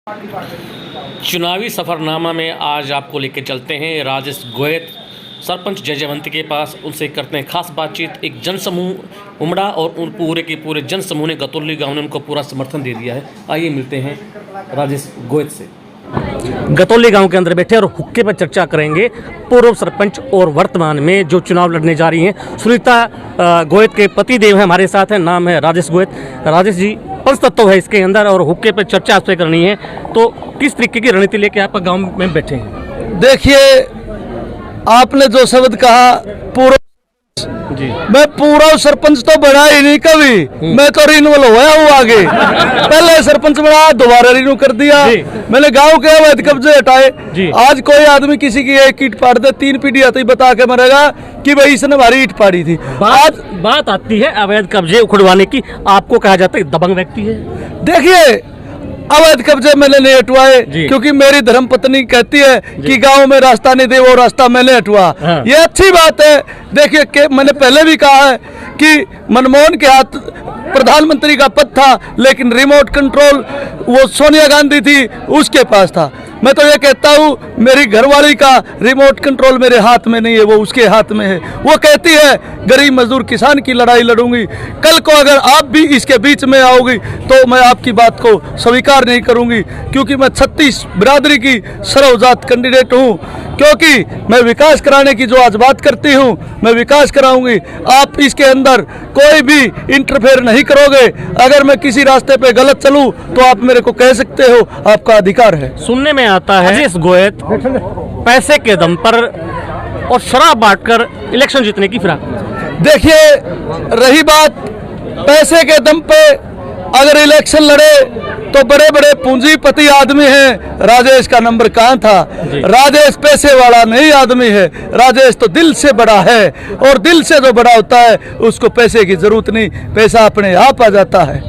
चुनावी सफ़रनामा में आज आपको लेके चलते हैं राजेश गोयत सरपंच जयजयवंती के पास। उनसे करते हैं खास बातचीत। एक जनसमूह उमड़ा और उन पूरे के पूरे जनसमूह ने गतौली गांव ने उनको पूरा समर्थन दे दिया है। आइए मिलते हैं राजेश गोयत से। गतौली गांव के अंदर बैठे और हुक्के पर चर्चा करेंगे। पूर्व सरपंच और वर्तमान में जो चुनाव लड़ने जा रही हैं सुनीता गोयत के पति देव हैं, हमारे साथ हैं। नाम है राजेश गोयत। राजेश जी, पंच तत्व है इसके अंदर और हुक्के पे चर्चा आपसे करनी है, तो किस तरीके की रणनीति लेके आप गांव में बैठे हैं? देखिए, आपने जो शब्द कहा पूरा जी, मैं पूरा सरपंच तो बना ही नहीं कभी। मैं तो रिन्यूअल होया हूँ आगे। पहले सरपंच बना, दोबारा रिन्यू कर दिया। मैंने गांव के अवैध कब्जे हटाए। आज कोई आदमी किसी की एक ईंट फाड़ दे, 3 पीढ़ी आती बता के मरेगा कि भाई इसने हमारी ईंट फाड़ी थी। आज बात आती है अवैध कब्जे उखड़वाने की, आपको कहा जाता है दबंग व्यक्ति है। देखिए, अवैध कब्जे मैंने नहीं हटवाए क्योंकि मेरी धर्मपत्नी कहती है कि गांव में रास्ता नहीं दे, वो रास्ता मैंने हटवा। ये अच्छी बात है। देखिए कि मैंने पहले भी कहा है कि मनमोहन के हाथ प्रधानमंत्री का पद था, लेकिन रिमोट कंट्रोल वो सोनिया गांधी थी, उसके पास था। मैं तो ये कहता हूँ, मेरी घरवाली का रिमोट कंट्रोल मेरे हाथ में नहीं है, वो उसके हाथ में है। वो कहती है गरीब मजदूर किसान की लड़ाई लड़ूंगी। कल को अगर आप भी इसके बीच में आओगी तो मैं आपकी बात को स्वीकार नहीं करूंगी, क्योंकि मैं 36 बिरादरी की सर्वजात कैंडिडेट हूँ। क्योंकि मैं विकास कराने की जो आज बात करती हूँ, मैं विकास कराऊंगी। आप इसके अंदर कोई भी इंटरफेयर नहीं करोगे। अगर मैं किसी रास्ते पे गलत चलूं तो आप मेरे को कह सकते हो, आपका अधिकार है। सुनने में आता है राजेश गोयत पैसे के दम पर और शराब बांटकर इलेक्शन जीतने की फिराक में। देखिए, रही बात पैसे के दम पे अगर इलेक्शन लड़े तो बड़े बड़े पूंजीपति आदमी हैं। राजेश का नंबर कहाँ था? राजेश पैसे वाला नहीं आदमी है। राजेश तो दिल से बड़ा है, और दिल से जो बड़ा होता है उसको पैसे की जरूरत नहीं, पैसा अपने आप आ जाता है।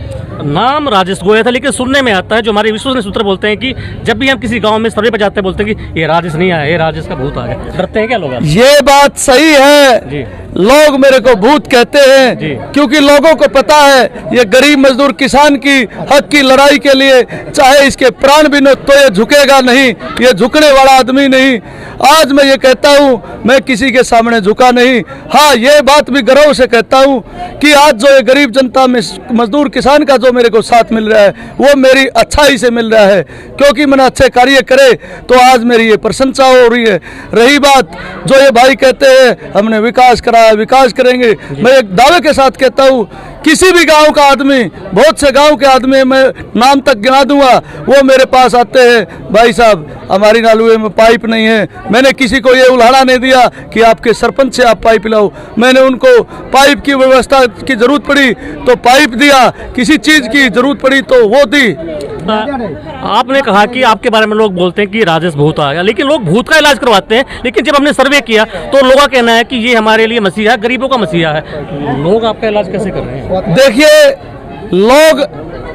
नाम राजेश गोयत है, लेकिन सुनने में आता है, जो हमारे विश्वसनीय सूत्र बोलते हैं कि जब भी हम किसी गांव में सर्वे पर जाते हैं बोलते हैं कि ये राजेश नहीं आया, ये राजेश का भूत आ गया। डरते हैं क्या लोग? ये बात सही है जी। लोग मेरे को भूत कहते हैं क्योंकि लोगों को पता है ये गरीब मजदूर किसान की हक की लड़ाई के लिए चाहे इसके प्राण भी न तो ये झुकेगा नहीं, ये झुकने वाला आदमी नहीं। आज मैं ये कहता हूँ, मैं किसी के सामने झुका नहीं। हाँ, ये बात भी गर्व से कहता हूँ कि आज जो ये गरीब जनता में मजदूर किसान का जो मेरे को साथ मिल रहा है वो मेरी अच्छाई से मिल रहा है, क्योंकि मैंने अच्छे कार्य करे तो आज मेरी ये प्रशंसा हो रही है। रही बात जो ये भाई कहते हैं हमने विकास करा, विकास करेंगे, मैं एक दावे के साथ कहता हूँ किसी भी गांव का आदमी, बहुत से गांव के आदमी मैं नाम तक गिना दूंगा, वो मेरे पास आते हैं, भाई साहब हमारी नालुए में पाइप नहीं है। मैंने किसी को ये उल्हाड़ा नहीं दिया कि आपके सरपंच से आप पाइप लाओ। मैंने उनको पाइप की व्यवस्था की जरूरत पड़ी तो पाइप दिया, किसी चीज की जरूरत पड़ी तो वो दी। आपने कहा कि आपके बारे में लोग बोलते हैं कि राजेश भूत आ गया, लेकिन लोग भूत का इलाज करवाते हैं। लेकिन जब हमने सर्वे किया तो लोगों का कहना है कि ये हमारे लिए मसीहा है, गरीबों का मसीहा है। लोग आपका इलाज कैसे कर रहे हैं? देखिए, लोग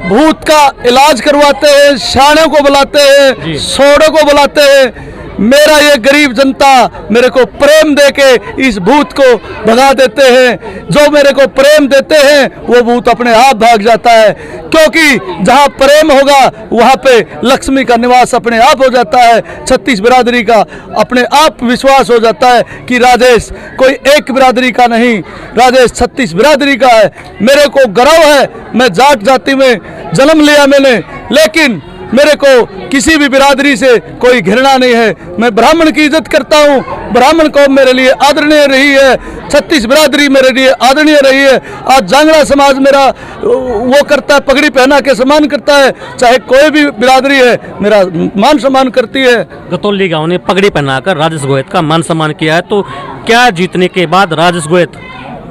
भूत का इलाज करवाते हैं, शानों को बुलाते हैं, सोड़ों को बुलाते हैं। मेरा ये गरीब जनता मेरे को प्रेम देके इस भूत को भगा देते हैं। जो मेरे को प्रेम देते हैं वो भूत अपने आप भाग जाता है, क्योंकि जहाँ प्रेम होगा वहाँ पे लक्ष्मी का निवास अपने आप हो जाता है। 36 बिरादरी का अपने आप विश्वास हो जाता है कि राजेश कोई एक बिरादरी का नहीं, राजेश 36 बिरादरी का है। मेरे को गर्व है, मैं जाट जाति में जन्म लिया मैंने, लेकिन मेरे को किसी भी बिरादरी से कोई घृणा नहीं है। मैं ब्राह्मण की इज्जत करता हूँ, ब्राह्मण कौम मेरे लिए आदरणीय रही है, 36 बिरादरी मेरे लिए आदरणीय रही है। आज जांगड़ा समाज मेरा वो करता है, पगड़ी पहना के सम्मान करता है। चाहे कोई भी बिरादरी है मेरा मान सम्मान करती है। गतौली गांव ने पगड़ी पहनाकर राजेश गोयत का मान सम्मान किया है, तो क्या जीतने के बाद राजेश गोयत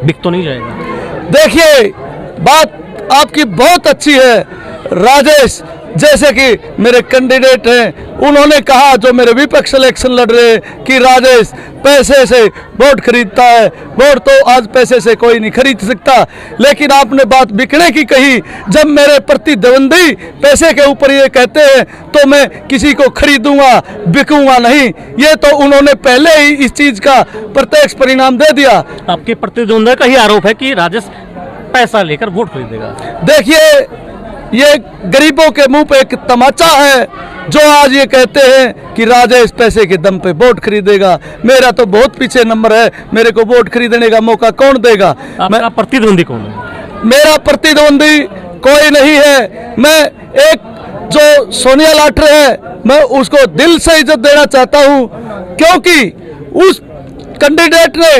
बिक तो नहीं जाएगा? देखिए, बात आपकी बहुत अच्छी है। राजेश जैसे कि मेरे कैंडिडेट हैं, उन्होंने कहा जो मेरे विपक्ष इलेक्शन लड़ रहे हैं कि राजेश पैसे से वोट खरीदता है। वोट तो आज पैसे से कोई नहीं खरीद सकता, लेकिन आपने बात बिकने की कही। जब मेरे प्रतिद्वंदी पैसे के ऊपर ये कहते हैं तो मैं किसी को खरीदूंगा, बिकूंगा नहीं। ये तो उन्होंने पहले ही इस चीज का प्रत्यक्ष परिणाम दे दिया। आपके प्रतिद्वंदी का ही आरोप है कि राजेश पैसा लेकर वोट खरीदेगा। देखिए, ये गरीबों के मुंह पे एक तमाचा है जो आज ये कहते हैं कि राजेश पैसे के दम पे वोट खरीदेगा। मेरा तो बहुत पीछे नंबर है, मेरे को वोट खरीदने का मौका कौन देगा? आपका प्रतिद्वंदी कौन है? मेरा प्रतिद्वंदी कोई नहीं है। मैं एक जो सोनिया लाठर है, मैं उसको दिल से इज्जत देना चाहता हूं, क्योंकि उस कैंडिडेट ने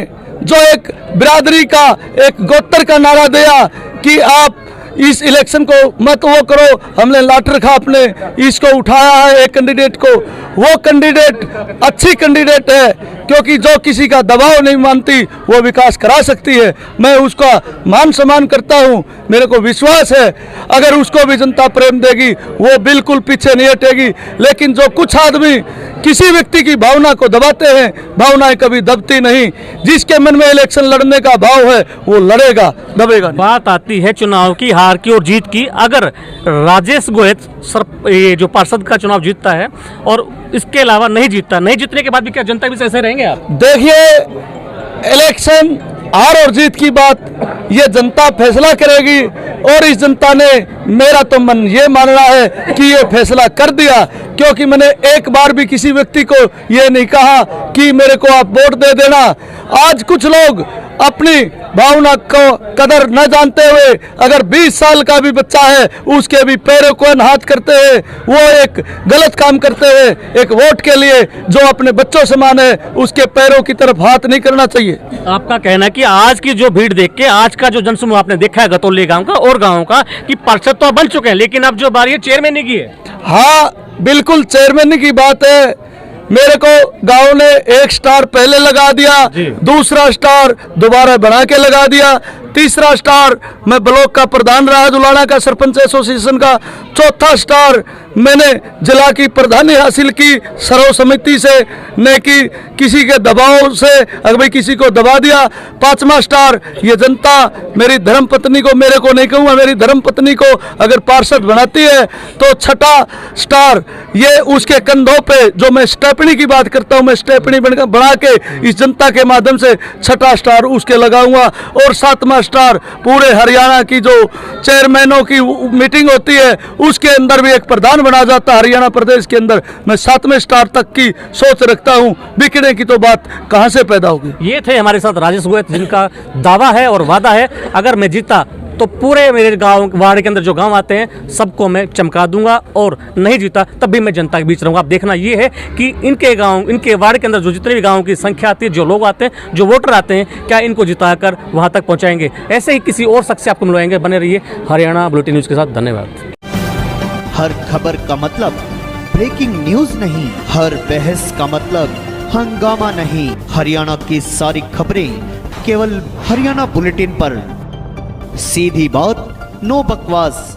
जो एक बिरादरी का, एक गोत्र का नारा दिया कि आप इस इलेक्शन को मत वो करो, हमने लाठर खाप ने इसको उठाया है एक कैंडिडेट को। वो कैंडिडेट अच्छी कैंडिडेट है, क्योंकि जो किसी का दबाव नहीं मानती वो विकास करा सकती है। मैं उसका मान सम्मान करता हूं, मेरे को विश्वास है अगर उसको भी जनता प्रेम देगी वो बिल्कुल पीछे नहीं हटेगी। लेकिन जो कुछ आदमी किसी व्यक्ति की भावना को दबाते हैं, भावनाएं कभी दबती नहीं। जिसके मन में इलेक्शन लड़ने का भाव है वो लड़ेगा, दबेगा नहीं। बात आती है चुनाव की हार की और जीत की। अगर राजेश गोयत ये जो पार्षद का चुनाव जीतता है और इसके अलावा नहीं जीतता, नहीं जीतने के बाद भी क्या जनता भी ऐसे रहेंगे आप? देखिए, इलेक्शन हार और जीत की बात ये जनता फैसला करेगी, और इस जनता ने, मेरा तो मन ये मानना है कि ये फैसला कर दिया, क्योंकि मैंने एक बार भी किसी व्यक्ति को ये नहीं कहा कि मेरे को आप वोट दे देना। आज कुछ लोग अपनी भावना को कदर न जानते हुए अगर 20 साल का भी बच्चा है उसके भी पैरों को अनहाथ करते हैं, वो एक गलत काम करते हैं। एक वोट के लिए जो अपने बच्चों समान है उसके पैरों की तरफ हाथ नहीं करना चाहिए। आपका कहना है कि आज की जो भीड़ देख के, आज का जो जनसमूह आपने देखा है गतौली गांव का और गांव का, कि पार्षद तो बन चुके हैं, लेकिन अब जो बारी है चेयरमैन की है। हाँ, बिल्कुल चेयरमैन की बात है। मेरे को गांव ने 1 स्टार पहले लगा दिया, दूसरा स्टार दोबारा बना के लगा दिया, तीसरा स्टार मैं ब्लॉक का प्रधान रहा दुलाना का, सरपंच एसोसिएशन का, चौथा स्टार मैंने जिला की प्रधानी हासिल की सर्व समिति से, न कि किसी के दबाव से अगर भाई किसी को दबा दिया। 5वां स्टार ये जनता मेरी धर्मपत्नी को, मेरे को नहीं कहूँगा, मेरी धर्मपत्नी को अगर पार्षद बनाती है तो 6ठा स्टार ये उसके कंधों पे, जो मैं स्टेपनी की बात करता हूँ, मैं स्टेपनी बना के इस जनता के माध्यम से 6ठा स्टार उसके लगाऊंगा। और 7वां स्टार पूरे हरियाणा की जो चेयरमैनों की मीटिंग होती है उसके अंदर भी एक प्रधान बना जाता है हरियाणा प्रदेश के अंदर, मैं 7वें स्टार तक की सोच रखता हूं। बिकने की तो बात कहां से पैदा होगी। ये थे हमारे साथ राजेश गोयत, जिनका दावा है और वादा है अगर मैं जीता तो पूरे मेरे गांव वार्ड के अंदर जो गांव आते हैं सबको मैं चमका दूंगा, और नहीं जीता तब भी मैं जनता के बीच रहूंगा। अब देखना ये है कि इनके गांव, इनके वार्ड के अंदर जो जितने भी गांव की संख्या आती है, जो लोग आते हैं, जो वोटर आते हैं, क्या इनको जिताकर वहां तक पहुंचाएंगे। ऐसे ही किसी और शख्स से आपको मिलवाएंगे। बने रहिए हरियाणा बुलेटिन न्यूज के साथ। धन्यवाद। हर खबर का मतलब ब्रेकिंग न्यूज नहीं, हर बहस का मतलब हंगामा नहीं। हरियाणा की सारी खबरें केवल हरियाणा बुलेटिन पर। सीधी बात, नो बकवास।